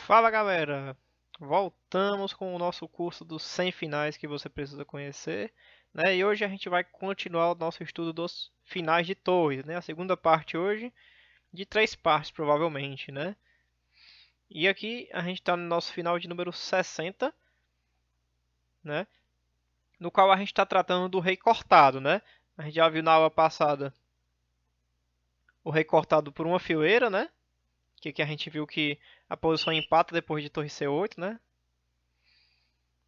Fala galera, voltamos com o nosso curso dos 100 finais que você precisa conhecer, né? E hoje a gente vai continuar o nosso estudo dos finais de torres, né? A segunda parte hoje, de três partes provavelmente, né? E aqui a gente está no nosso final de número 60, né? No qual a gente está tratando do rei cortado, né? A gente já viu na aula passada o rei cortado por uma fileira, né? Que aqui a gente viu que a posição empata depois de torre C8, né?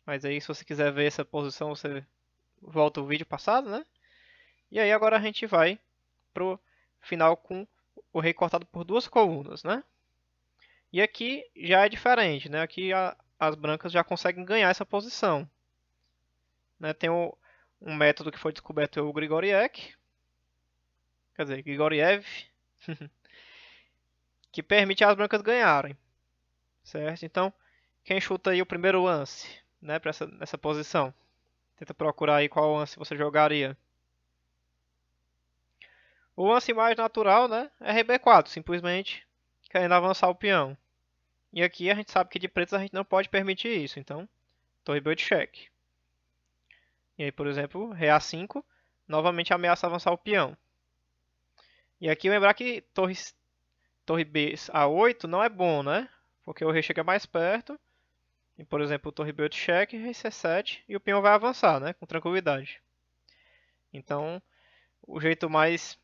Mas aí se você quiser ver essa posição, você volta o vídeo passado, né? E aí agora a gente vai pro final com o rei cortado por duas colunas, né? E aqui já é diferente, né? Aqui as brancas já conseguem ganhar essa posição, né? Tem um método que foi descoberto pelo Grigoriev, quer dizer, Grigoriev, que permite as brancas ganharem, certo? Então, quem chuta aí o primeiro lance, né, para nessa posição? Tenta procurar aí qual lance você jogaria. O lance mais natural, né, é RB4, simplesmente querendo avançar o peão. E aqui a gente sabe que de pretos a gente não pode permitir isso, então torre B de cheque. E aí, por exemplo, rei A5, novamente ameaça avançar o peão. E aqui lembrar que torre B A8 não é bom, né? Porque o rei chega mais perto, e por exemplo, torre B de cheque, rei C7, e o peão vai avançar, né? Com tranquilidade. Então, o jeito mais,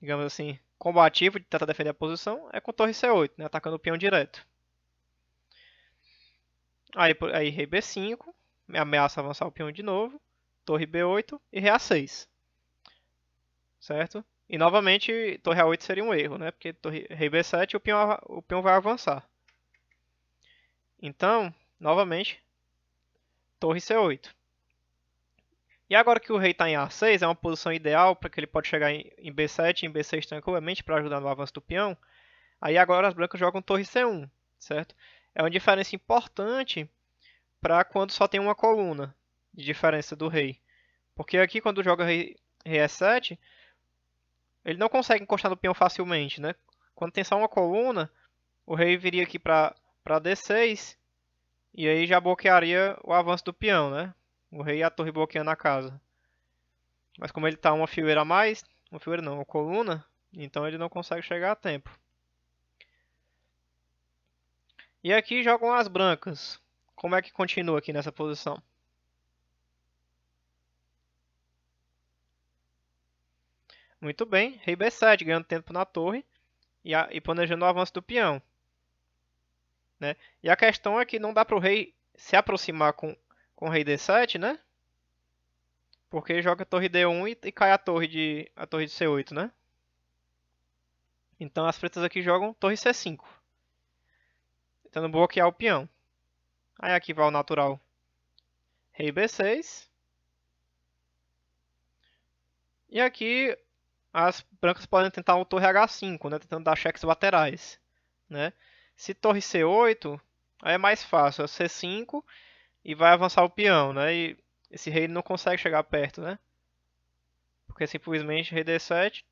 digamos assim, combativo de tentar defender a posição é com torre C8, né? Atacando o peão direto. Aí rei B5, ameaça avançar o peão de novo, torre B8 e rei A6, certo? E novamente torre A8 seria um erro, né? Porque rei B7 o peão vai avançar. Então, novamente, torre C8. E agora que o rei está em A6, é uma posição ideal para que ele pode chegar em B7 e em B6 tranquilamente para ajudar no avanço do peão. Aí agora as brancas jogam torre C1, certo? É uma diferença importante para quando só tem uma coluna de diferença do rei. Porque aqui quando joga rei E7, ele não consegue encostar no peão facilmente, né? Quando tem só uma coluna, o rei viria aqui para D6 e aí já bloquearia o avanço do peão, né? O rei e a torre bloqueando a casa. Mas como ele está uma fileira a mais, uma fileira não, uma coluna, então ele não consegue chegar a tempo. E aqui jogam as brancas. Como é que continua aqui nessa posição? Muito bem, rei B7 ganhando tempo na torre e planejando o avanço do peão, né? E a questão é que não dá para o rei se aproximar com o rei D7, né? Porque joga a torre D1 e cai a torre de C8, né? Então as pretas aqui jogam torre C5, tentando bloquear o peão. Aí aqui vai o natural rei B6. E aqui as brancas podem tentar o torre H5, né? Tentando dar cheques laterais, né? Se torre C8, aí é mais fácil, é C5 e vai avançar o peão, né? E esse rei não consegue chegar perto, né? Porque simplesmente rei D7,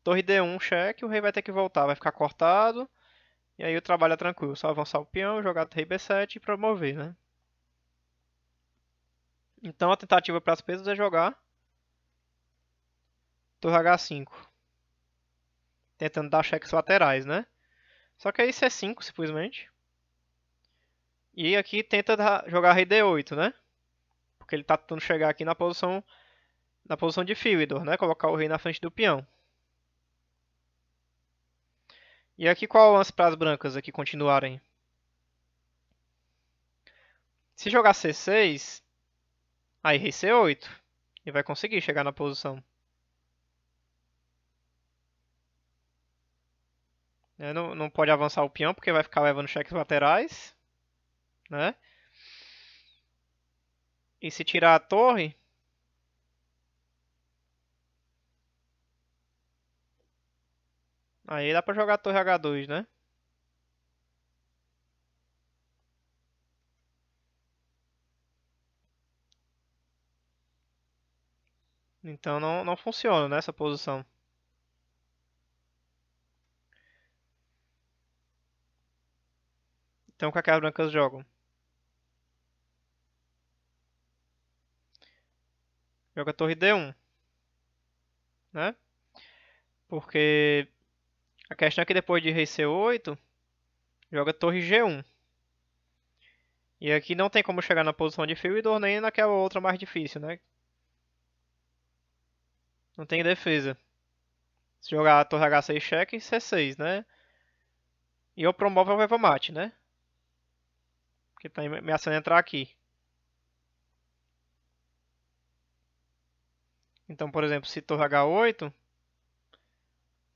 torre D1, cheque, o rei vai ter que voltar, vai ficar cortado. E aí o trabalho é tranquilo, só avançar o peão, jogar rei B7 e promover, né? Então a tentativa para as peças é jogar torre H5, tentando dar cheques laterais, né? Só que aí C5 simplesmente. E aqui tenta jogar rei D8, né? Porque ele está tentando chegar aqui na posição de Philidor, né? Colocar o rei na frente do peão. E aqui qual é o lance para as brancas aqui continuarem? Se jogar C6, aí rei C8. E vai conseguir chegar na posição. Não pode avançar o peão porque vai ficar levando cheques laterais, né? E se tirar a torre, aí dá pra jogar a torre H2, né? Então não funciona nessa posição. Então o que é que as brancas jogam? Joga torre D1, né? Porque a questão é que depois de rei C8, joga torre G1. E aqui não tem como chegar na posição de fio e nem naquela outra mais difícil, né? Não tem defesa. Se jogar a torre H6 cheque, C6, né? E eu promovo o mate, né? Porque tá ameaçando entrar aqui. Então, por exemplo, se torre H8,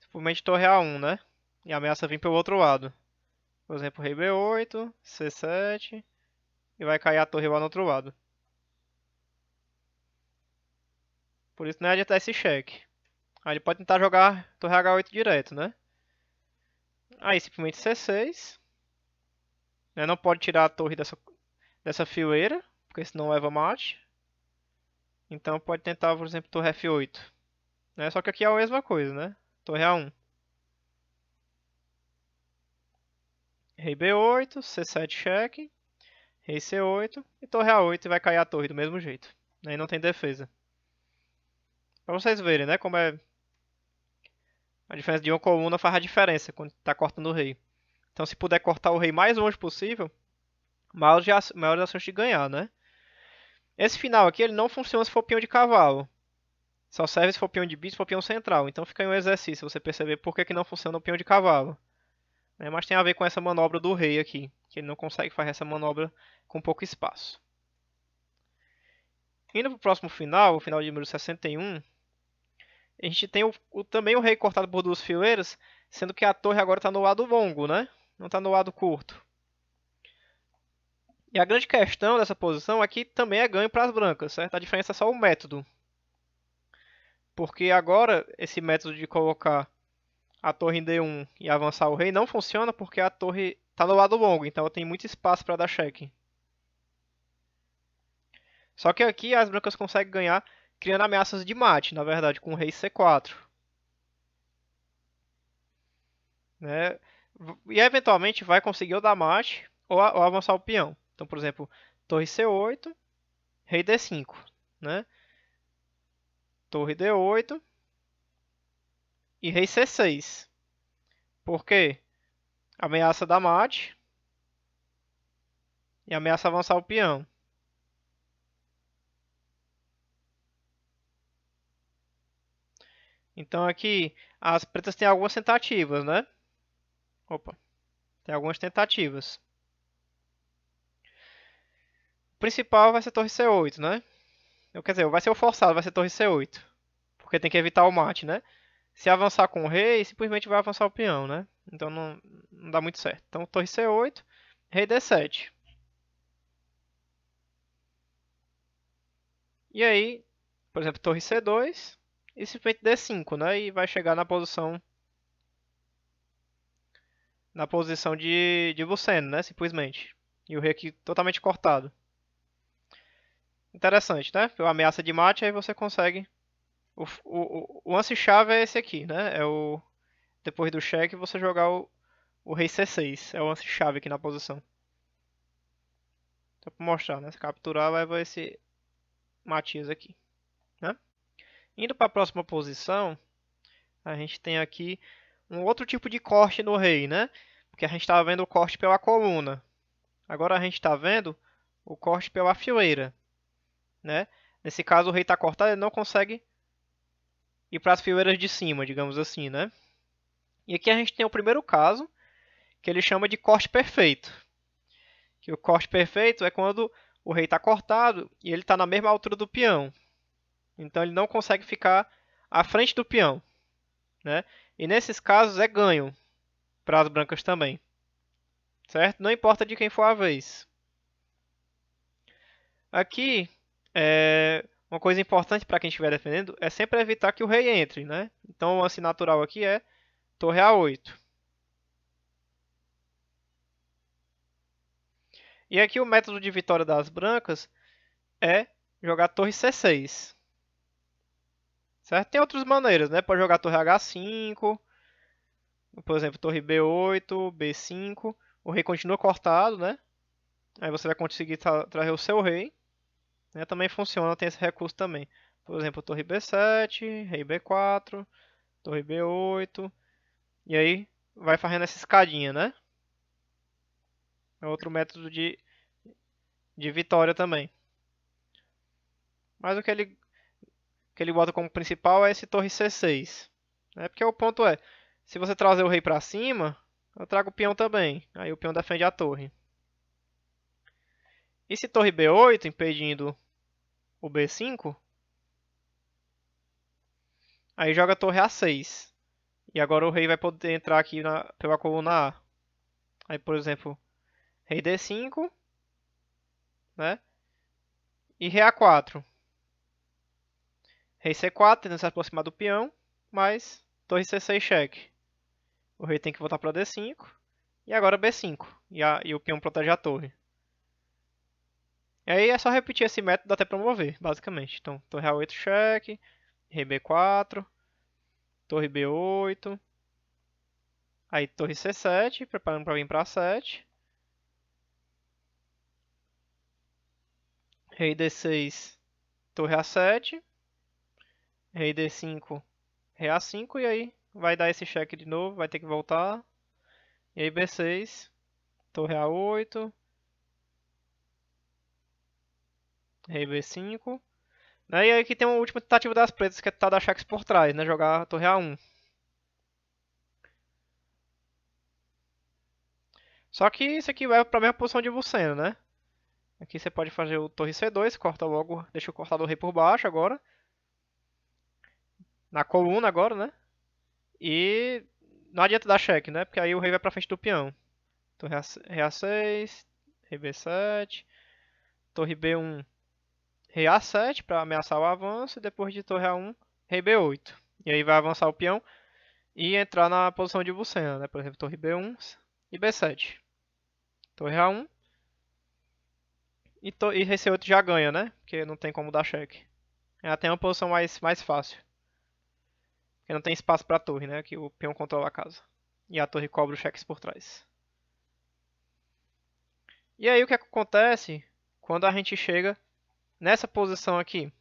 simplesmente torre A1, né? E ameaça vir pelo outro lado. Por exemplo, rei B8, C7 e vai cair a torre lá no outro lado. Por isso não é adiantar esse cheque. Aí ele pode tentar jogar torre H8 direto, né? Aí simplesmente C6. Né? Não pode tirar a torre dessa fileira, porque senão leva mate. Então pode tentar, por exemplo, torre F8. Né? Só que aqui é a mesma coisa, né? Torre A1. Rei B8, C7 cheque, rei C8 e torre A8 e vai cair a torre do mesmo jeito. Aí não tem defesa. Pra vocês verem, né? Como é a diferença de uma coluna faz a diferença quando tá cortando o rei. Então se puder cortar o rei mais longe possível, maiores as chances de ganhar, né? Esse final aqui ele não funciona se for peão de cavalo. Só serve se for peão de bispo ou peão central. Então fica aí um exercício, você perceber por que não funciona o peão de cavalo. Mas tem a ver com essa manobra do rei aqui, que ele não consegue fazer essa manobra com pouco espaço. Indo para o próximo final, o final de número 61, a gente tem também o rei cortado por duas fileiras, sendo que a torre agora está no lado longo, né? Não está no lado curto. E a grande questão dessa posição é que também é ganho para as brancas, certo? A diferença é só o método. Porque agora esse método de colocar a torre em D1 e avançar o rei não funciona porque a torre está no lado longo, então tem muito espaço para dar cheque. Só que aqui as brancas conseguem ganhar criando ameaças de mate, na verdade, com o rei C4. Né? E eventualmente vai conseguir ou dar mate ou avançar o peão. Então, por exemplo, torre C8, rei D5, né? Torre D8 e rei C6. Por quê? Ameaça dar mate e ameaça avançar o peão. Então aqui as pretas têm algumas tentativas, né? Opa, tem algumas tentativas. O principal vai ser torre C8, né? Quer dizer, vai ser o forçado, vai ser torre C8. Porque tem que evitar o mate, né? Se avançar com o rei, simplesmente vai avançar o peão, né? Então não dá muito certo. Então torre C8, rei D7. E aí, por exemplo, torre C2 e simplesmente D5, né? E vai chegar na posição de Luceno, né? Simplesmente. E o rei aqui totalmente cortado. Interessante, né? Pela ameaça de mate, aí você consegue. O lance-chave é esse aqui, né? Depois do cheque, você jogar o rei C6. É o lance-chave aqui na posição. Só pra mostrar, né? Se capturar, leva esse Matias aqui, né? Indo para a próxima posição, a gente tem aqui um outro tipo de corte no rei, né? Porque a gente estava vendo o corte pela coluna. Agora a gente está vendo o corte pela fileira, né? Nesse caso, o rei está cortado, ele não consegue ir para as fileiras de cima, digamos assim, né? E aqui a gente tem o primeiro caso, que ele chama de corte perfeito. Que o corte perfeito é quando o rei está cortado e ele está na mesma altura do peão. Então ele não consegue ficar à frente do peão, né? E nesses casos é ganho para as brancas também, certo? Não importa de quem for a vez. Aqui, uma coisa importante para quem estiver defendendo é sempre evitar que o rei entre, né? Então o lance natural aqui é torre A8. E aqui o método de vitória das brancas é jogar torre C6. Certo? Tem outras maneiras, né? Pode jogar torre H5, por exemplo, torre B8, B5. o rei continua cortado, né? Aí você vai conseguir trazer o seu rei, né? Também funciona, tem esse recurso também. Por exemplo, torre B7, rei B4, torre B8, e aí vai fazendo essa escadinha, né? É outro método de vitória também. Mas o que ele bota como principal é esse torre C6. Né? Porque o ponto é, se você trazer o rei pra cima, eu trago o peão também. Aí o peão defende a torre. E se torre B8, impedindo o B5, aí joga a torre A6. E agora o rei vai poder entrar aqui pela coluna A. Aí, por exemplo, rei D5, né? E rei A4. Rei C4, tentando se aproximar do peão, mas torre C6 cheque. O rei tem que voltar para D5. E agora B5. E o peão protege a torre. E aí é só repetir esse método até promover, basicamente. Então, torre A8 cheque, rei B4, torre B8, aí torre C7, preparando para vir para A7, rei D6, torre A7, rei D5, rei A5, e aí vai dar esse cheque de novo, vai ter que voltar. E aí B6, torre A8, rei B5. Né? E aí aqui tem uma última tentativa das pretas, que é tentar dar cheques por trás, né? Jogar a torre A1. Só que isso aqui vai para a mesma posição de Luceno, né? Aqui você pode fazer o torre C2, corta logo, deixa o cortador rei por baixo agora. Na coluna agora, né? E não adianta dar cheque, né? Porque aí o rei vai pra frente do peão. Torre rei A6, rei B7, torre B1, rei A7 para ameaçar o avanço. E depois de torre A1, rei B8. E aí vai avançar o peão e entrar na posição de Lucena, né? Por exemplo, torre B1 e B7. Torre A1 e rei C8 já ganha, né? Porque não tem como dar cheque. Ela tem uma posição mais fácil. Porque não tem espaço para torre, né? Que o peão controla a casa. E a torre cobra os cheques por trás. E aí o que acontece quando a gente chega nessa posição aqui?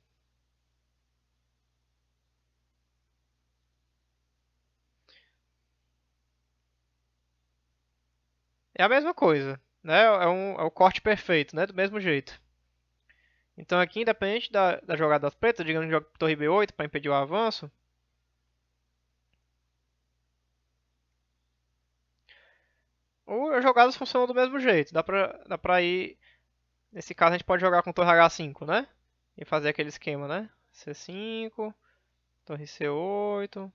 É a mesma coisa, né? É o corte perfeito, né? Do mesmo jeito. Então aqui, independente da jogada das pretas, digamos que joga torre B8 para impedir o avanço. Ou as jogadas funcionam do mesmo jeito. Dá pra ir. Nesse caso a gente pode jogar com torre H5, né? E fazer aquele esquema, né? C5, torre C8,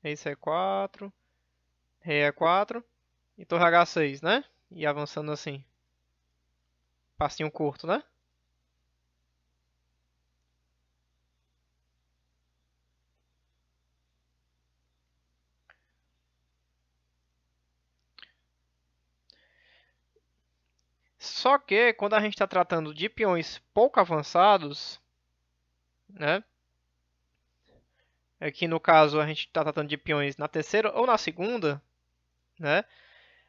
rei C4, rei E4 e torre H6, né? E avançando assim. Passinho curto, né? Só que quando a gente está tratando de peões pouco avançados, né? Aqui no caso a gente está tratando de peões na terceira ou na segunda, né?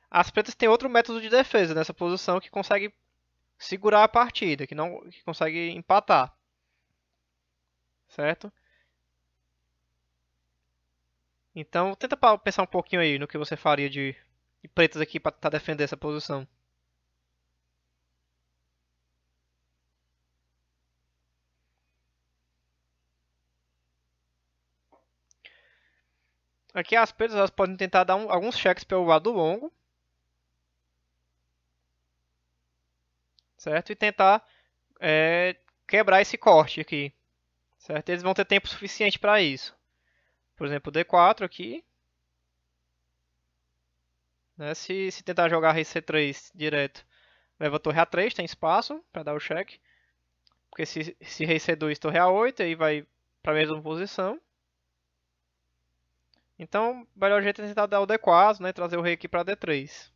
As pretas têm outro método de defesa nessa posição que consegue segurar a partida, que consegue empatar, certo? Então tenta pensar um pouquinho aí no que você faria de pretas aqui para tentar defender essa posição. Aqui as pretas elas podem tentar dar alguns cheques pelo lado longo, certo? E tentar quebrar esse corte aqui, certo? Eles vão ter tempo suficiente para isso. Por exemplo, D4 aqui, né? Se tentar jogar rei C3 direto, leva torre A3, tem espaço para dar o cheque. Porque se rei C2, torre A8, aí vai para a mesma posição. Então, o melhor jeito é tentar dar o D4, né? Trazer o rei aqui para D3.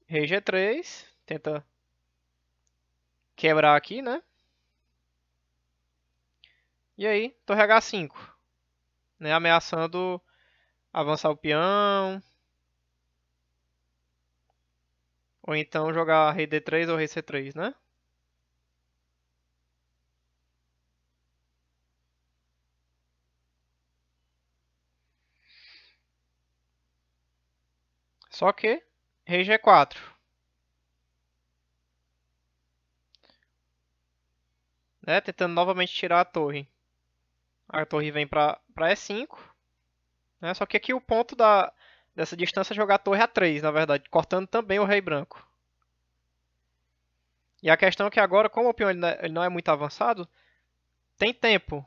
Rei G3, tenta quebrar aqui, né? E aí, torre H5, né? Ameaçando avançar o peão, ou então jogar rei D3 ou rei C3, né? Só que rei G4, né? Tentando novamente tirar a torre. A torre vem para E5, né? Só que aqui o ponto dessa distância é jogar a torre A3, na verdade, cortando também o rei branco. E a questão é que agora, como o peão ele não é muito avançado, tem tempo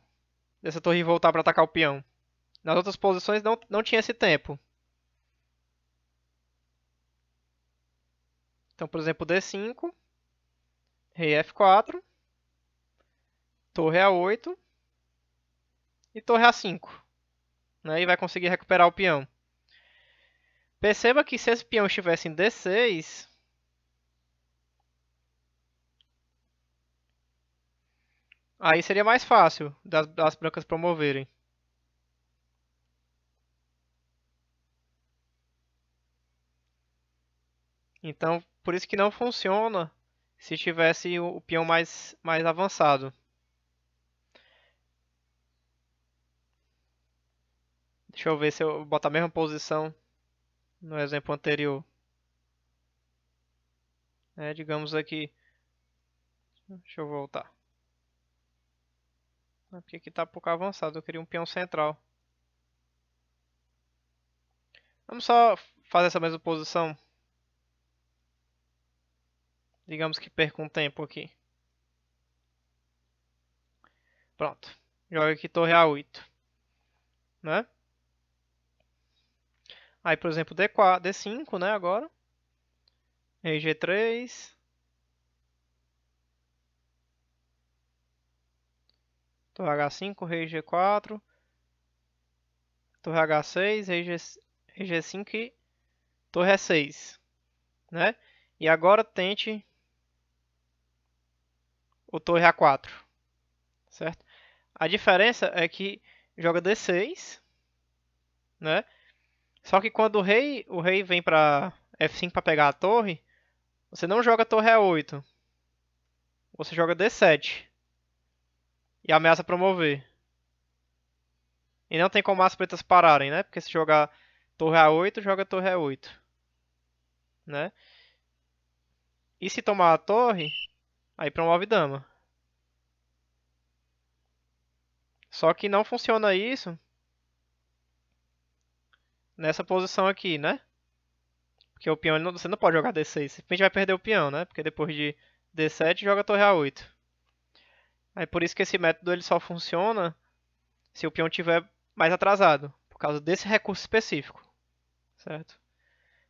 dessa torre voltar para atacar o peão. Nas outras posições não tinha esse tempo. Então, por exemplo, D5, rei F4, torre A8 e torre A5. Né? E vai conseguir recuperar o peão. Perceba que se esse peão estivesse em D6, aí seria mais fácil das brancas promoverem. Então, por isso que não funciona se tivesse o peão mais avançado. Deixa eu ver se eu botar a mesma posição no exemplo anterior. Digamos aqui. Deixa eu voltar. Porque aqui está pouco avançado. Eu queria um peão central. Vamos só fazer essa mesma posição. Digamos que perca um tempo aqui. Pronto. Joga aqui torre A8. Né? Aí, por exemplo, D4, D5, né, agora. Rei G3. Torre H5, rei G4. Torre H6, rei G5 e torre E6. Né? E agora tente o torre A4. Certo? A diferença é que joga D6. Né? Só que quando o rei vem para F5 para pegar a torre, você não joga torre A8. Você joga D7 e ameaça promover. E não tem como as pretas pararem, né? Porque se jogar torre A8, joga torre E8, né? E se tomar a torre, aí promove dama. Só que não funciona isso nessa posição aqui, né? Porque o peão, você não pode jogar D6, simplesmente vai perder o peão, né? Porque depois de D7 joga torre A8. Aí por isso que esse método ele só funciona se o peão tiver mais atrasado, por causa desse recurso específico, certo?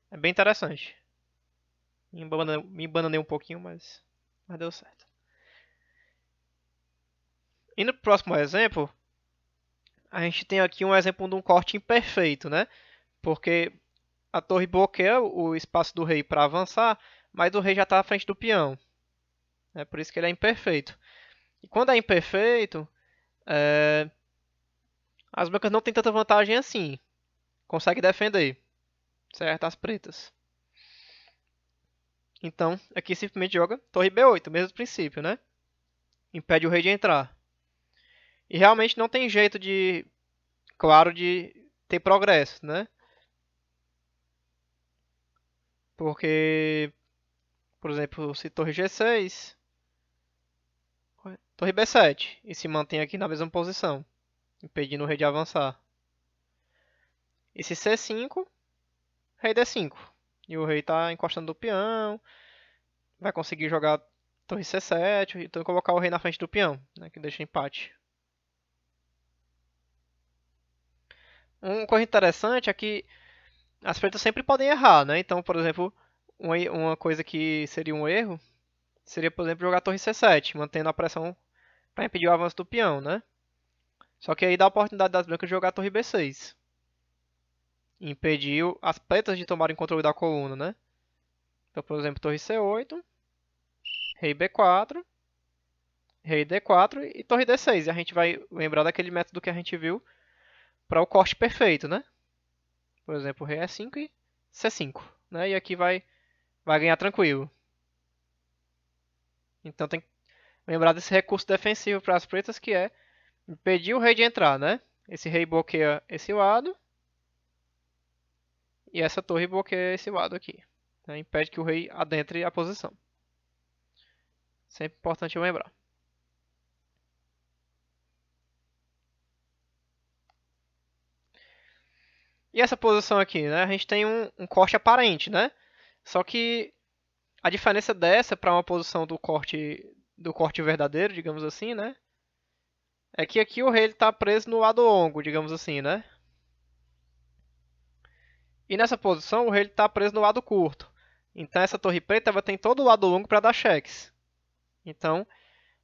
É bem interessante. Me embananei um pouquinho, mas deu certo. E no próximo exemplo, a gente tem aqui um exemplo de um corte imperfeito, né? Porque a torre bloqueia o espaço do rei para avançar, mas o rei já está à frente do peão. É por isso que ele é imperfeito. E quando é imperfeito, as brancas não têm tanta vantagem assim. Consegue defender, certo? As pretas. Então, aqui simplesmente joga torre B8, mesmo princípio, né? Impede o rei de entrar. E realmente não tem jeito de, claro, de ter progresso, né? Porque, por exemplo, se torre G6, torre B7 e se mantém aqui na mesma posição, impedindo o rei de avançar. E se C5, rei D5. E o rei está encostando do peão, vai conseguir jogar torre C7 e então colocar o rei na frente do peão, né, que deixa empate. Uma coisa interessante é que as pretas sempre podem errar, né? Então, por exemplo, uma coisa que seria um erro seria, por exemplo, jogar torre C7, mantendo a pressão para impedir o avanço do peão, né? Só que aí dá a oportunidade das brancas de jogar torre B6. E impedir as pretas de tomarem controle da coluna, né? Então, por exemplo, torre C8, rei B4, rei D4 e torre D6. E a gente vai lembrar daquele método que a gente viu para o corte perfeito, né? Por exemplo, rei E5 e C5, né? E aqui vai ganhar tranquilo. Então tem que lembrar desse recurso defensivo para as pretas, que é impedir o rei de entrar, né? Esse rei bloqueia esse lado e essa torre bloqueia esse lado aqui, né? Impede que o rei adentre a posição. Sempre importante lembrar. E essa posição aqui, né? A gente tem um corte aparente, né? Só que a diferença dessa para uma posição do corte verdadeiro, digamos assim, né? É que aqui o rei está preso no lado longo, digamos assim, né? E nessa posição o rei está preso no lado curto. Então essa torre preta vai ter todo o lado longo para dar cheques. Então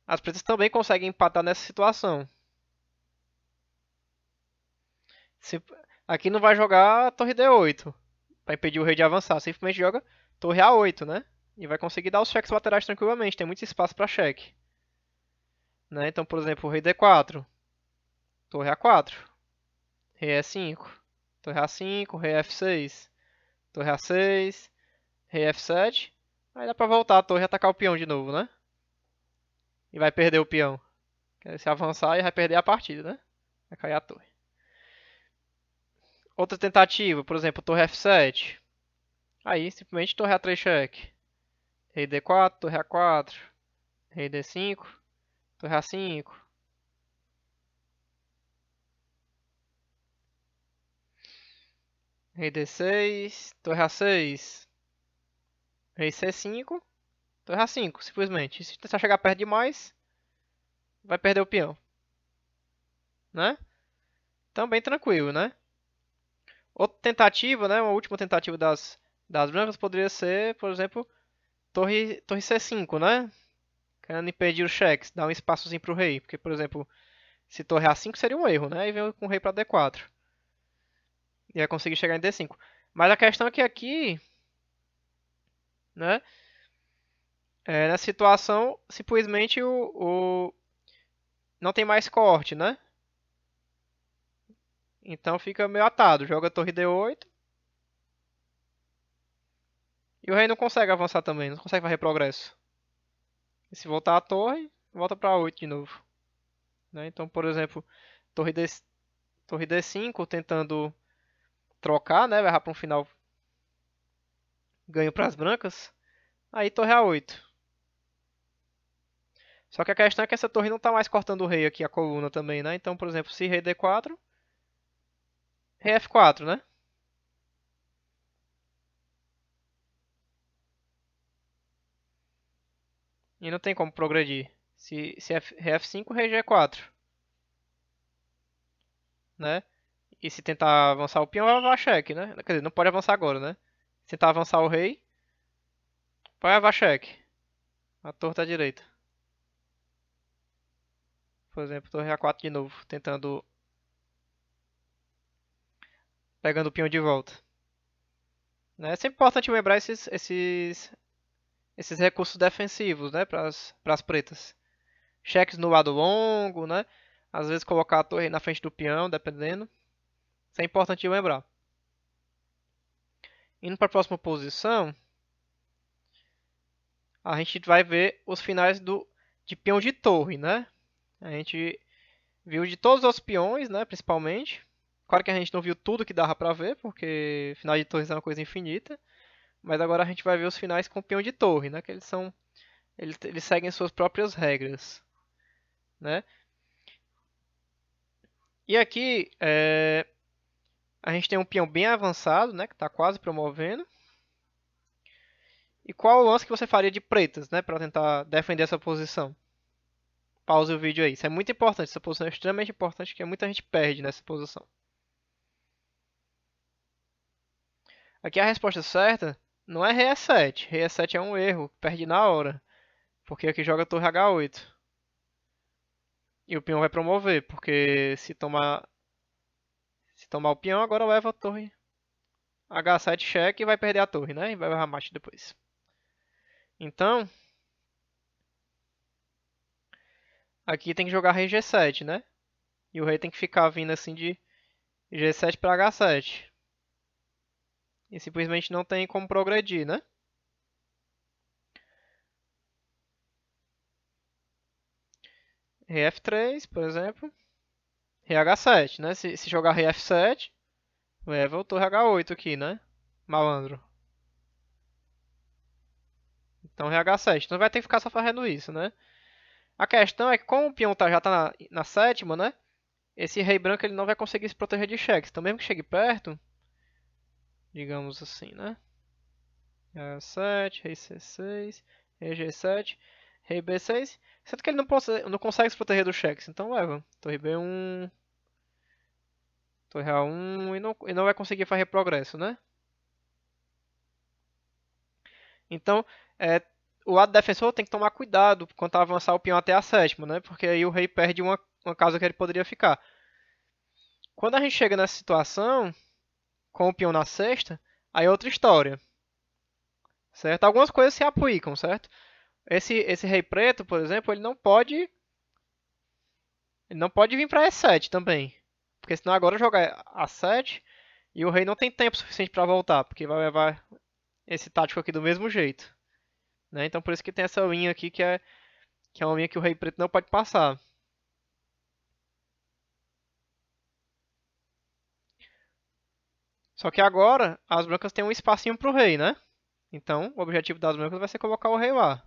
as pretas também conseguem empatar nessa situação. Se- Aqui não vai jogar torre D8 para impedir o rei de avançar, simplesmente joga torre A8, né? E vai conseguir dar os cheques laterais tranquilamente, tem muito espaço para cheque. Né? Então, por exemplo, rei D4, torre A4, rei E5, torre A5, rei F6, torre A6, rei F7. Aí dá pra voltar a torre e atacar o peão de novo, né? E vai perder o peão. Se avançar, e vai perder a partida, né? Vai cair a torre. Outra tentativa, por exemplo, torre F7. Aí, simplesmente torre A3 cheque. Rei D4, torre A4, rei D5, torre A5. Rei D6, torre A6, rei C5, torre A5, simplesmente. Se tentar chegar perto demais, vai perder o peão, né? Também tranquilo, né? Outra tentativa, né? Uma última tentativa das brancas poderia ser, por exemplo, torre C5, né? Querendo impedir os cheques, dar um espaçozinho pro rei. Porque, por exemplo, se torre A5 seria um erro, né? E vem com o rei para D4. E vai conseguir chegar em D5. Mas a questão é que aqui, né? Nessa situação, simplesmente não tem mais corte, né? Então fica meio atado. Joga torre D8. E o rei não consegue avançar também, não consegue fazer progresso. E se voltar a torre, volta para 8 de novo. Né? Então, por exemplo, torre, D, torre D5 tentando trocar, né? Vai para um final ganho para as brancas. Aí torre A8. Só que a questão é que essa torre não está mais cortando o rei aqui, a coluna também, né? Então, por exemplo, se rei D4, rei F4, né? E não tem como progredir. Se rei F5, rei G4, né? E se tentar avançar o peão, vai levar cheque, né? Quer dizer, não pode avançar agora, né? Se tentar avançar o rei, vai levar cheque. A torre tá à direita. Por exemplo, torre A4 de novo, tentando pegando o peão de volta. Né? É sempre importante lembrar esses recursos defensivos, né, para as pretas. Cheques no lado longo, né? Às vezes colocar a torre na frente do peão, dependendo. Isso é importante lembrar. Indo para a próxima posição, a gente vai ver os finais de peão de torre, né? A gente viu de todos os peões, né, principalmente. Claro que a gente não viu tudo que dava para ver, porque final de torres é uma coisa infinita. Mas agora a gente vai ver os finais com peão de torre, né? Que eles seguem suas próprias regras, né? E aqui a gente tem um peão bem avançado, né? Que está quase promovendo. E qual o lance que você faria de pretas, né? Para tentar defender essa posição? Pause o vídeo aí. Isso é muito importante. Essa posição é extremamente importante, porque muita gente perde nessa posição. Aqui a resposta certa não é rei E7. Rei E7 é um erro. Perde na hora. Porque aqui joga torre H8. E o peão vai promover, porque se tomar o peão, agora leva a torre H7 cheque e vai perder a torre, né? E vai levar mate depois. Então, aqui tem que jogar rei G7, né? E o rei tem que ficar vindo assim de G7 para H7. E simplesmente não tem como progredir, né? Rei F3, por exemplo. Rei H7, né? Se jogar Rei F7, leva o torre H8 aqui, né? Malandro. Então Rei H7. Então vai ter que ficar só fazendo isso, né? A questão é que como o peão já tá na sétima, né? Esse rei branco ele não vai conseguir se proteger de cheques. Então mesmo que chegue perto, digamos assim, né? H7, rei C6, rei G7, rei B6. Sendo que ele não consegue se proteger dos cheques. Então leva. Torre B1, torre A1 e não vai conseguir fazer progresso, né? Então, é, o lado defensor tem que tomar cuidado quando avançar o peão até a sétima, né? Porque aí o rei perde uma casa que ele poderia ficar. Quando a gente chega nessa situação, com o peão na sexta, aí é outra história, certo? Algumas coisas se aplicam, certo? Esse rei preto, por exemplo, ele não pode vir para E7 também, porque senão agora jogar A7 e o rei não tem tempo suficiente para voltar, porque vai levar esse tático aqui do mesmo jeito, né? Então por isso que tem essa linha aqui que é uma linha que o rei preto não pode passar. Só que agora as brancas têm um espacinho pro rei, né? Então o objetivo das brancas vai ser colocar o rei lá.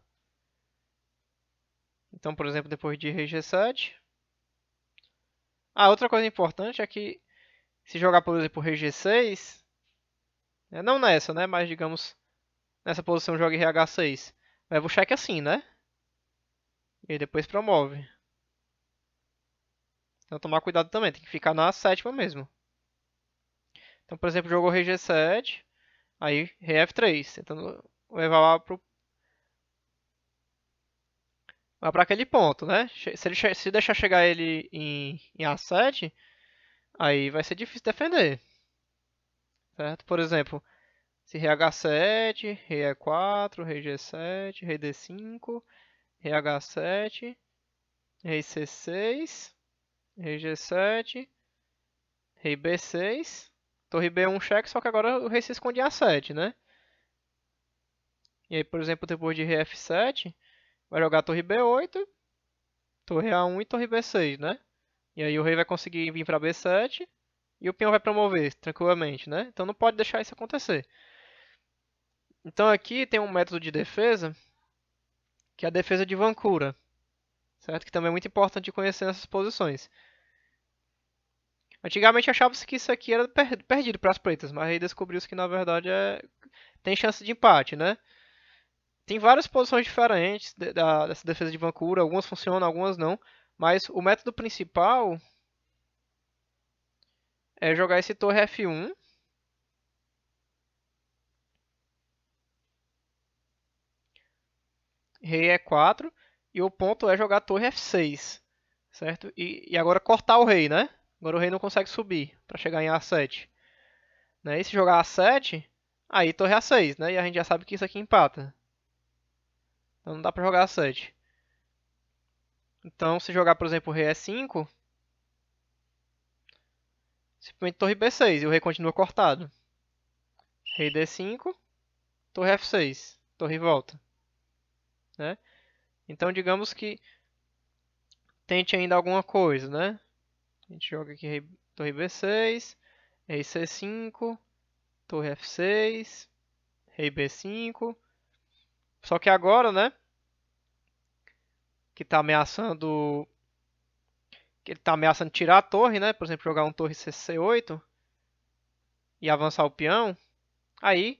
Então, por exemplo, depois de rei G7. Ah, outra coisa importante é que se jogar, por exemplo, rei G6, né, não nessa, né? Mas digamos, nessa posição joga rei H6. Leva o cheque assim, né? E aí depois promove. Então tomar cuidado também, tem que ficar na sétima mesmo. Então, por exemplo, jogou rei G7, aí rei F3, tentando levar lá pra aquele ponto, né? Se deixar chegar ele em A7, aí vai ser difícil defender, certo? Por exemplo, se rei H7, rei E4, rei G7, rei D5, rei H7, rei C6, rei G7, rei B6, torre B1 cheque, só que agora o rei se esconde em A7, né? E aí, por exemplo, depois de rei F7, vai jogar torre B8, torre A1 e torre B6, né? E aí o rei vai conseguir vir para B7 e o peão vai promover tranquilamente, né? Então não pode deixar isso acontecer. Então aqui tem um método de defesa, que é a defesa de Vancouver, certo? Que também é muito importante conhecer nessas posições. Antigamente achava-se que isso aqui era perdido para as pretas, mas aí descobriu-se que na verdade tem chance de empate, né? Tem várias posições diferentes dessa defesa de Vancouver, algumas funcionam, algumas não, mas o método principal é jogar esse torre F1, rei E4, e o ponto é jogar torre F6, certo? E agora cortar o rei, né? Agora o rei não consegue subir para chegar em A7. Né? E se jogar A7, aí torre A6, né? E a gente já sabe que isso aqui empata. Então não dá para jogar A7. Então se jogar, por exemplo, rei E5, simplesmente torre B6 e o rei continua cortado. Rei D5, torre F6, torre volta, né? Então digamos que tente ainda alguma coisa, né? A gente joga aqui torre B6, rei C5, torre F6, rei B5. Só que agora, né, que tá ameaçando que ele tá ameaçando tirar a torre, né? Por exemplo, jogar um torre C8 e avançar o peão, aí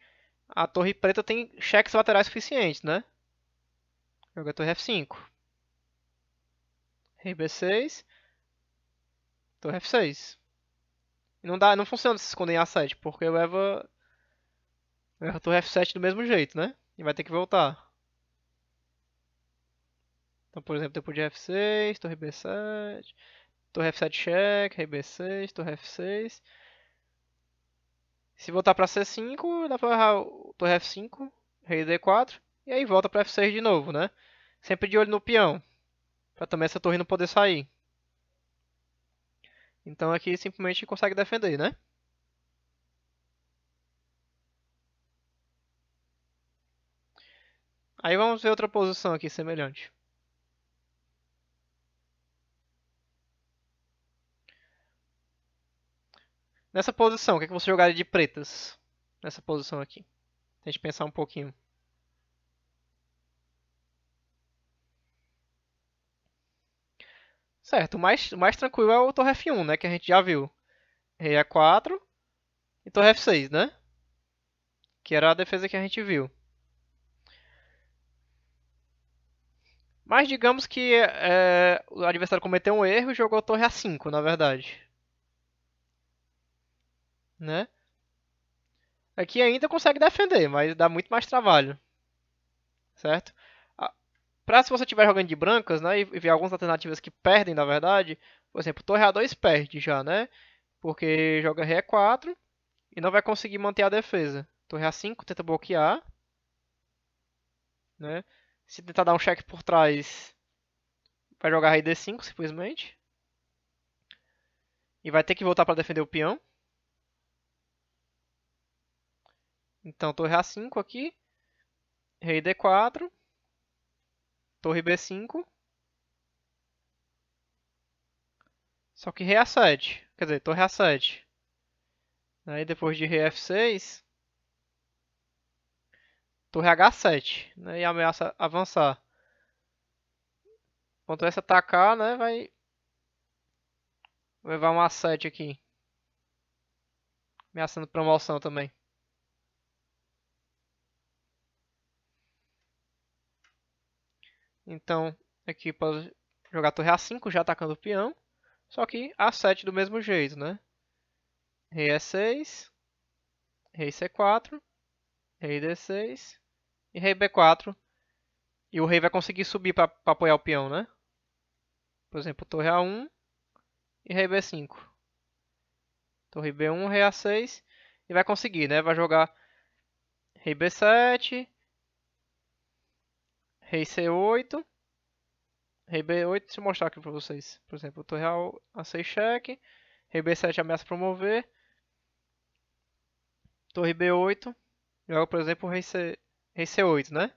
a torre preta tem cheques laterais suficientes, né? Joga a torre F5, rei B6, torre F6. E não funciona se esconder em A7, porque leva a torre F7 do mesmo jeito, né? E vai ter que voltar. Então, por exemplo, depois de F6, torre B7, torre F7 cheque, rei B6, torre F6. Se voltar para C5, dá para errar o torre F5, rei D4, e aí volta para F6 de novo, né? Sempre de olho no peão, para também essa torre não poder sair. Então aqui simplesmente consegue defender, né? Aí vamos ver outra posição aqui semelhante. Nessa posição, o que é que você jogaria de pretas? Nessa posição aqui. Deixa eu pensar um pouquinho. Certo, o mais tranquilo é o torre F1, né? Que a gente já viu. Rei E4 e torre F6, né? Que era a defesa que a gente viu. Mas digamos que o adversário cometeu um erro e jogou torre A5, na verdade. Né? Aqui ainda consegue defender, mas dá muito mais trabalho. Certo? Pra se você estiver jogando de brancas, né? E ver algumas alternativas que perdem, na verdade. Por exemplo, torre A2 perde já, né? Porque joga Rei E4 e não vai conseguir manter a defesa. Torre A5 tenta bloquear, né? Se tentar dar um cheque por trás, vai jogar Rei D5 simplesmente. E vai ter que voltar para defender o peão. Então, torre A5 aqui. Rei D4. Torre B5. Só que Rei A7. Quer dizer, torre A7. Aí depois de Rei F6. Torre H7. Né, e ameaça avançar. Quando essa atacar, né? Vai levar um A7 aqui. Ameaçando promoção também. Então, aqui pode jogar torre A5 já atacando o peão. Só que A7 do mesmo jeito, né? Rei E6. Rei C4. Rei D6. E Rei B4. E o rei vai conseguir subir para apoiar o peão, né? Por exemplo, torre A1 e Rei B5. Torre B1, Rei A6. E vai conseguir, né? Vai jogar Rei B7. Rei C8. Rei B8, deixa eu mostrar aqui pra vocês. Por exemplo, torre A6 cheque. Rei B7 ameaça promover. Torre B8. Joga, por exemplo, Rei C8, né?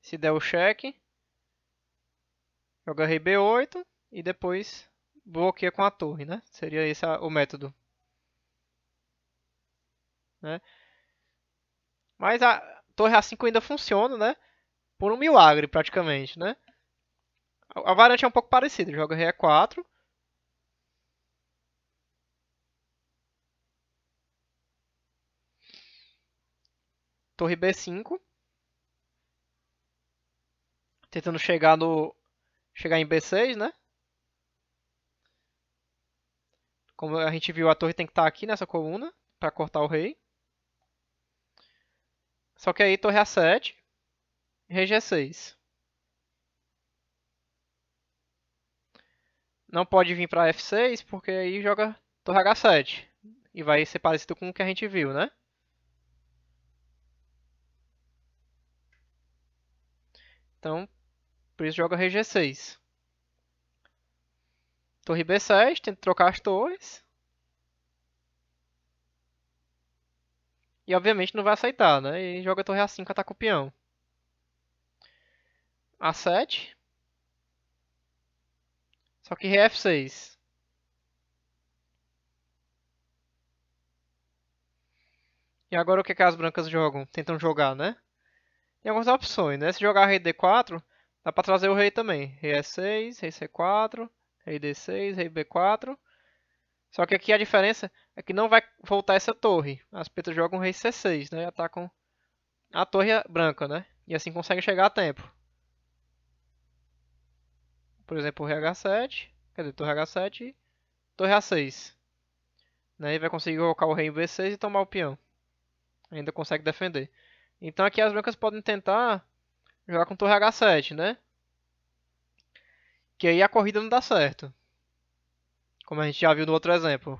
Se der o cheque, joga Rei B8 e depois bloqueia com a torre, né? Seria esse o método, né? Mas a torre A5 ainda funciona, né? Por um milagre, praticamente, né? A variante é um pouco parecida. Joga Rei E4. Torre B5. Tentando chegar em B6, né? Como a gente viu, a torre tem que estar aqui nessa coluna para cortar o rei. Só que aí torre A7, rei G6. Não pode vir para F6 porque aí joga torre H7. E vai ser parecido com o que a gente viu, né? Então, por isso joga rei G6. Torre B7, tenta trocar as torres. E obviamente não vai aceitar, né? E joga torre A5, ataca o peão. A7. Só que rei F6. E agora o que as brancas jogam? Tentam jogar, né? Tem algumas opções, né? Se jogar rei D4, dá pra trazer o rei também. Rei E6, rei C4, rei D6, rei B4. Só que aqui a diferença é que não vai voltar essa torre. As pretas jogam rei C6, né? E atacam a torre branca, né? E assim conseguem chegar a tempo. Por exemplo, o rei H7, quer dizer, torre H7 e torre A6. Né? E vai conseguir colocar o rei em B6 e tomar o peão. Ainda consegue defender. Então aqui as brancas podem tentar jogar com torre H7, né? Que aí a corrida não dá certo. Como a gente já viu no outro exemplo.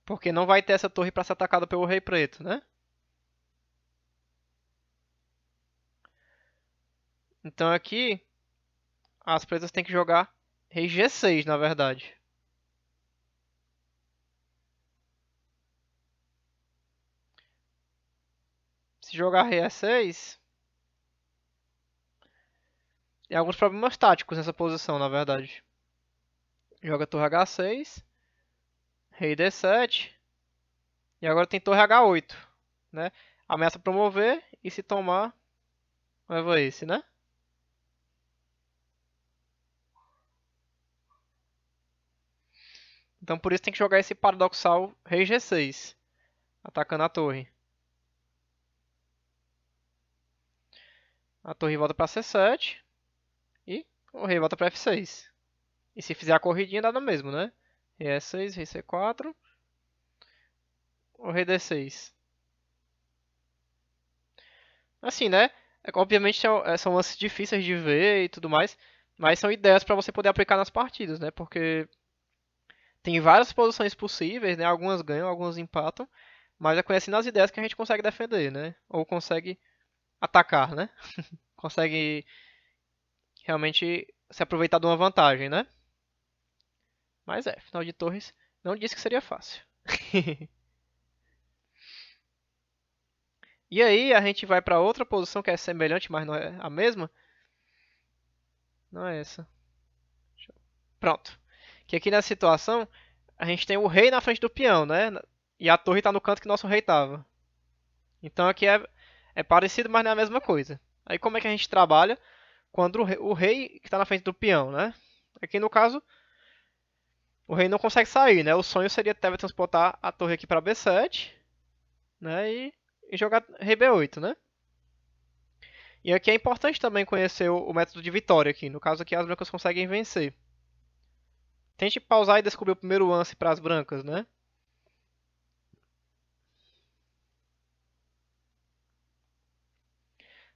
Porque não vai ter essa torre para ser atacada pelo rei preto, né? Então aqui as pretas têm que jogar rei G6, na verdade. Se jogar rei E6, tem alguns problemas táticos nessa posição, na verdade. Joga torre H6, rei D7, e agora tem torre H8, né? Ameaça promover, e se tomar, leva esse, né? Então por isso tem que jogar esse paradoxal rei G6, atacando a torre. A torre volta para C7 e o rei volta para F6. E se fizer a corridinha dá no mesmo, né? Rei E6, rei C4, o rei D6. Assim, né? Obviamente são lances difíceis de ver e tudo mais, mas são ideias para você poder aplicar nas partidas, né? Porque tem várias posições possíveis, né? Algumas ganham, algumas empatam, mas é conhecendo as ideias que a gente consegue defender, né? Ou consegue atacar, né? Consegue realmente se aproveitar de uma vantagem, né? Mas final de torres não disse que seria fácil. E aí a gente vai para outra posição que é semelhante, mas não é a mesma. Não é essa. Pronto. Que aqui nessa situação a gente tem o rei na frente do peão, né? E a torre está no canto que nosso rei estava. Então aqui é parecido, mas não é a mesma coisa. Aí como é que a gente trabalha quando o rei que está na frente do peão, né? Aqui no caso, o rei não consegue sair, né? O sonho seria teletransportar a torre aqui para B7, né? E jogar rei B8, né? E aqui é importante também conhecer o método de vitória aqui. No caso aqui as brancas conseguem vencer. Tente pausar e descobrir o primeiro lance para as brancas, né?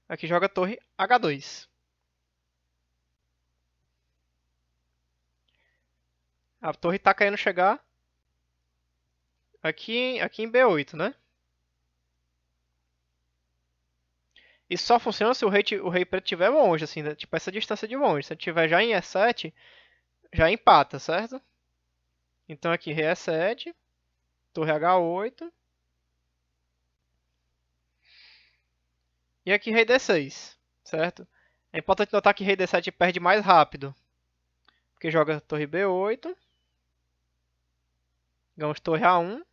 Aqui joga a torre H2. A torre está querendo chegar aqui em B8, né? Isso só funciona se o rei preto estiver longe, assim, né? Tipo essa distância de longe. Se ele estiver já em E7, já empata, certo? Então aqui rei E7, torre H8 e aqui rei D6, certo? É importante notar que rei D7 perde mais rápido, porque joga torre B8, ganhamos torre A1,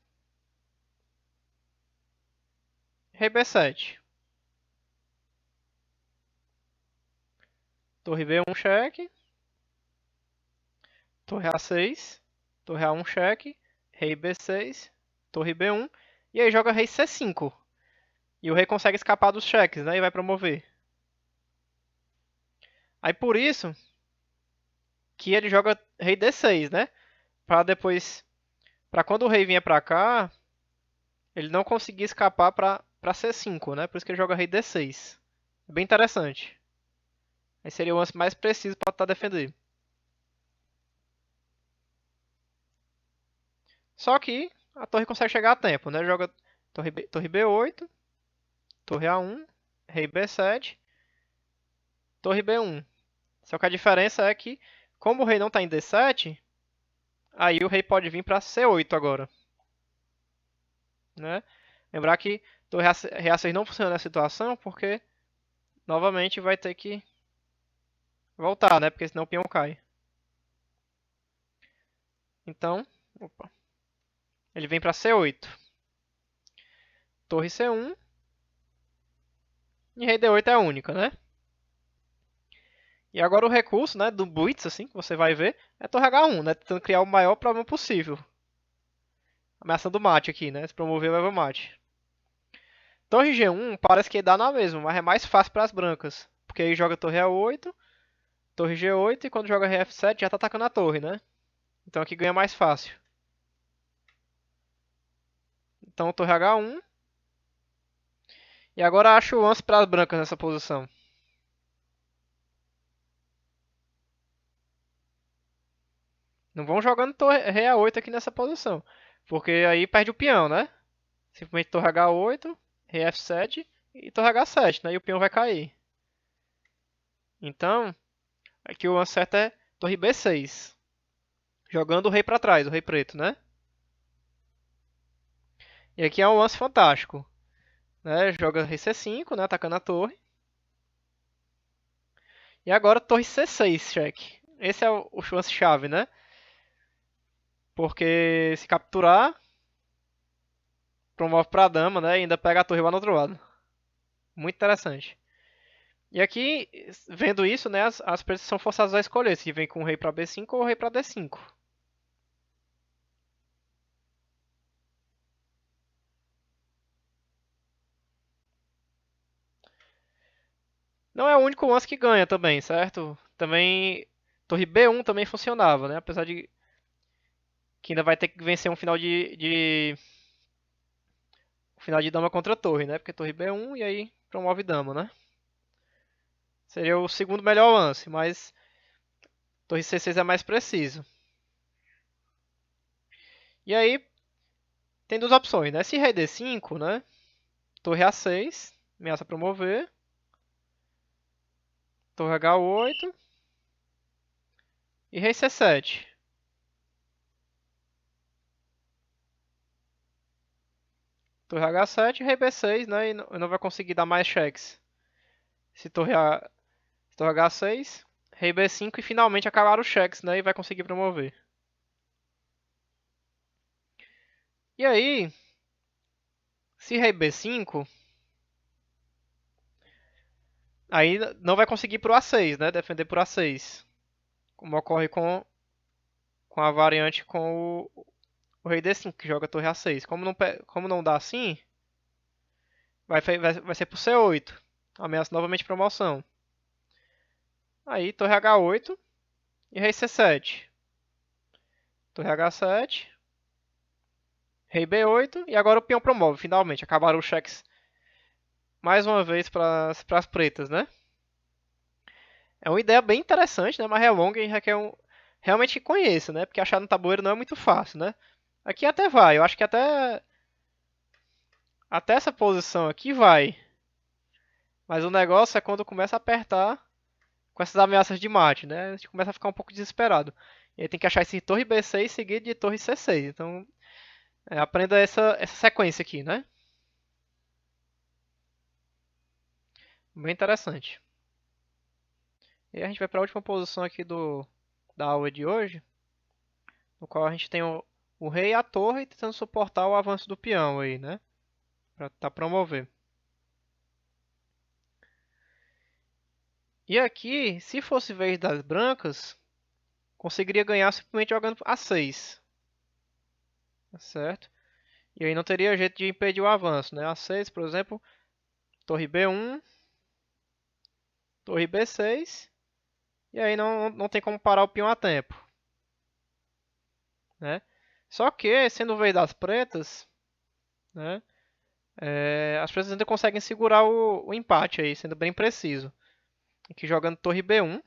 rei B7, torre B1 cheque, torre A6, torre A1 cheque, rei B6, torre B1, e aí joga rei C5. E o rei consegue escapar dos cheques, né? E vai promover. Aí por isso que ele joga rei D6, né? Para depois, para quando o rei vier para cá, ele não conseguir escapar para C5, né? Por isso que ele joga rei D6. Bem interessante. Aí seria o lance mais preciso para tentar defender. Só que a torre consegue chegar a tempo, né? Joga torre B8, torre A1, rei B7, torre B1. Só que a diferença é que, como o rei não está em D7, aí o rei pode vir para C8 agora, né? Lembrar que torre rei A6 não funciona nessa situação porque novamente vai ter que voltar, né? Porque senão o peão cai. Então, opa, ele vem para C8. Torre C1 e rei D8 é a única, né? E agora o recurso, né, do Blitz, assim, que você vai ver, é torre H1, né? Tentando criar o maior problema possível. Ameaçando o mate aqui, né? Se promover, leva mate. Torre G1 parece que dá na mesma, mas é mais fácil para as brancas. Porque aí joga torre A8, torre G8 e quando joga rei F7 já tá atacando a torre, né? Então aqui ganha mais fácil. Então torre H1. E agora acho o lance para as brancas nessa posição. Não vão jogando torre rei A8 aqui nessa posição. Porque aí perde o peão, né? Simplesmente torre H8, rei F7 e torre H7, né? E o peão vai cair. Então, aqui o lance certo é torre B6. Jogando o rei para trás, o rei preto, né? E aqui é um lance fantástico. né? Joga rei C5, né? Atacando a torre. E agora torre C6, cheque. Esse é o chance-chave, né? Porque se capturar, promove pra dama, né? E ainda pega a torre lá no outro lado. Muito interessante. E aqui, vendo isso, né? As pretas são forçadas a escolher se vem com o rei pra B5 ou o rei pra D5. Não é o único lance que ganha também, certo? Também torre B1 também funcionava, né? Apesar de que ainda vai ter que vencer um final de dama contra torre, né? Porque torre B1 e aí promove dama, né? Seria o segundo melhor lance, mas torre C6 é mais preciso. E aí tem duas opções, né? Se rei D5, né? Torre A6, ameaça promover. Torre H8 e rei C7. Torre H7 e rei B6, né? E não vai conseguir dar mais cheques. Se torre, se torre H6, rei B5 e finalmente acabar os cheques, né? E vai conseguir promover. E aí, se rei B5, aí não vai conseguir pro A6, né? Defender por A6. Como ocorre com a variante com o rei D5, que joga torre A6. Como não dá assim, vai ser pro C8. Ameaça novamente promoção. Aí, torre H8 e rei C7. Torre H7, rei B8 e agora o peão promove. Finalmente, acabaram os cheques mais uma vez para as pretas, né? É uma ideia bem interessante, né? Mas é longa e requer realmente que conheça, né? Porque achar no tabuleiro não é muito fácil, né? Aqui até vai, eu acho que até essa posição aqui vai. Mas o negócio é quando começa a apertar com essas ameaças de mate, né? A gente começa a ficar um pouco desesperado. E aí tem que achar esse torre B6 seguido de torre C6. Então, aprenda essa sequência aqui, né? Bem interessante. E a gente vai para a última posição aqui da aula de hoje, no qual a gente tem o rei e a torre tentando suportar o avanço do peão aí, né? Para promover. E aqui, se fosse vez das brancas, conseguiria ganhar simplesmente jogando A6, tá certo? E aí não teria jeito de impedir o avanço, né? A6, por exemplo, torre B1, torre B6, e aí não tem como parar o peão a tempo, né? Só que, sendo vez das pretas, né? As pretas ainda conseguem segurar o empate aí, sendo bem preciso. Aqui jogando torre B1,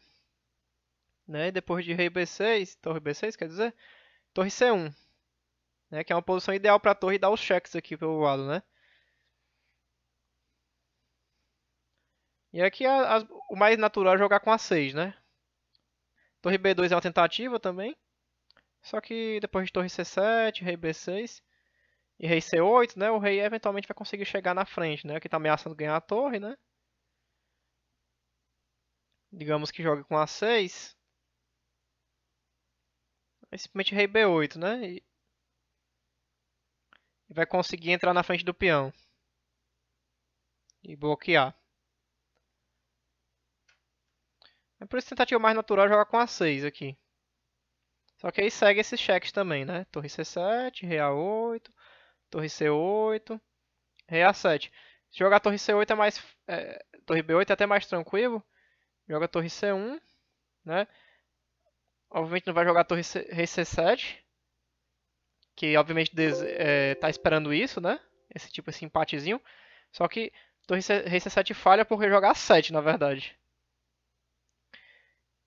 né? E depois de rei B6, torre B6 quer dizer, torre C1, né? Que é uma posição ideal para a torre dar os cheques aqui pelo lado, né? E aqui o mais natural é jogar com A6, né? Torre B2 é uma tentativa também, só que depois de torre C7, rei B6 e rei C8, né? O rei eventualmente vai conseguir chegar na frente, né? Que está ameaçando ganhar a torre, né? Digamos que jogue com A6, aí simplesmente rei B8, né? E vai conseguir entrar na frente do peão e bloquear. É por isso que a tentativa mais natural é jogar com A6 aqui. Só que aí segue esses cheques também, né? Torre C7, rei A8, torre C8, rei A7. Se jogar torre C8 torre B8 é até mais tranquilo. Joga torre C1, né? Obviamente não vai jogar rei C7, que obviamente tá esperando isso, né? Esse empatezinho. Só que rei C7 falha porque jogar A7, na verdade.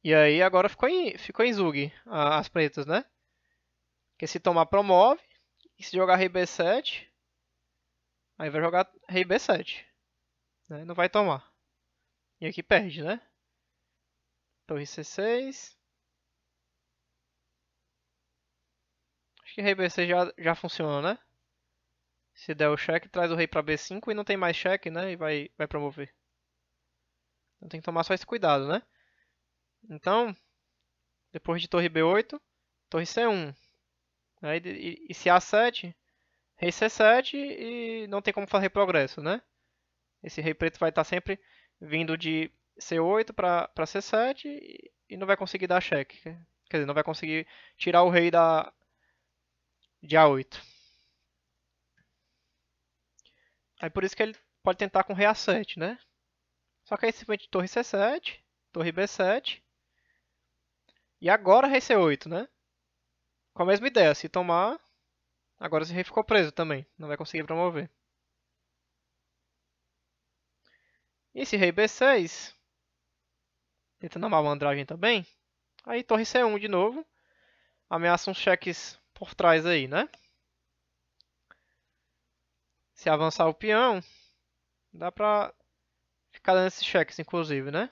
E aí agora ficou em Zug as pretas, né? Porque se tomar promove, e se jogar rei B7, aí vai jogar rei B7, né? Não vai tomar. E aqui perde, né? Torre C6. Acho que rei B6 já funciona, né? Se der o cheque, traz o rei pra B5 e não tem mais cheque, né? E vai promover. Então tem que tomar só esse cuidado, né? Então, depois de torre B8, torre C1. Aí, e se A7, rei C7 e não tem como fazer progresso, né? Esse rei preto vai estar sempre vindo de C8 para C7 e não vai conseguir dar cheque. Quer dizer, não vai conseguir tirar o rei de A8. Aí por isso que ele pode tentar com rei A7, né? Só que aí simplesmente torre C7, torre B7 e agora rei C8, né? Com a mesma ideia, se tomar, agora esse rei ficou preso também, não vai conseguir promover. E esse rei B6, tentando a malandragem também, aí torre C1 de novo, ameaça uns cheques por trás aí, né? Se avançar o peão, dá pra ficar dando esses cheques, inclusive, né?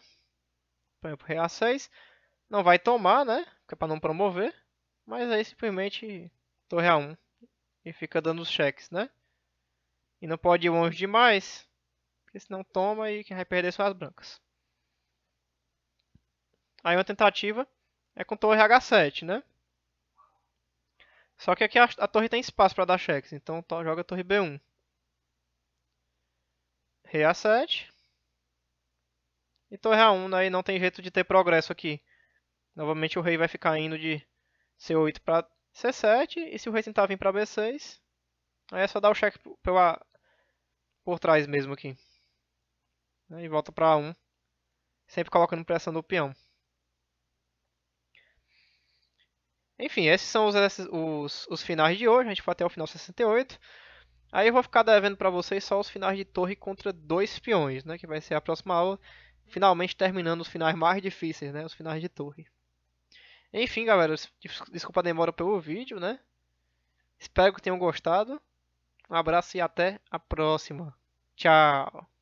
Por exemplo, rei A6, não vai tomar, né? Porque é pra não promover, mas aí simplesmente torre A1 e fica dando os cheques, né? E não pode ir longe demais, porque senão toma e quem vai perder são as brancas. Aí uma tentativa é com torre H7, né? Só que aqui a torre tem espaço para dar cheques, então joga torre B1. Rei A7 e torre A1, aí não tem jeito de ter progresso aqui. Novamente o rei vai ficar indo de C8 para C7 e se o rei tentar vir para B6, aí é só dar o cheque por trás mesmo aqui. E volta para A1, sempre colocando pressão no peão. Enfim, esses são os finais de hoje. A gente foi até o final 68. Aí eu vou ficar devendo para vocês só os finais de torre contra dois peões, né? Que vai ser a próxima aula. Finalmente terminando os finais mais difíceis, né? Os finais de torre. Enfim, galera, desculpa a demora pelo vídeo, né? Espero que tenham gostado. Um abraço e até a próxima. Tchau!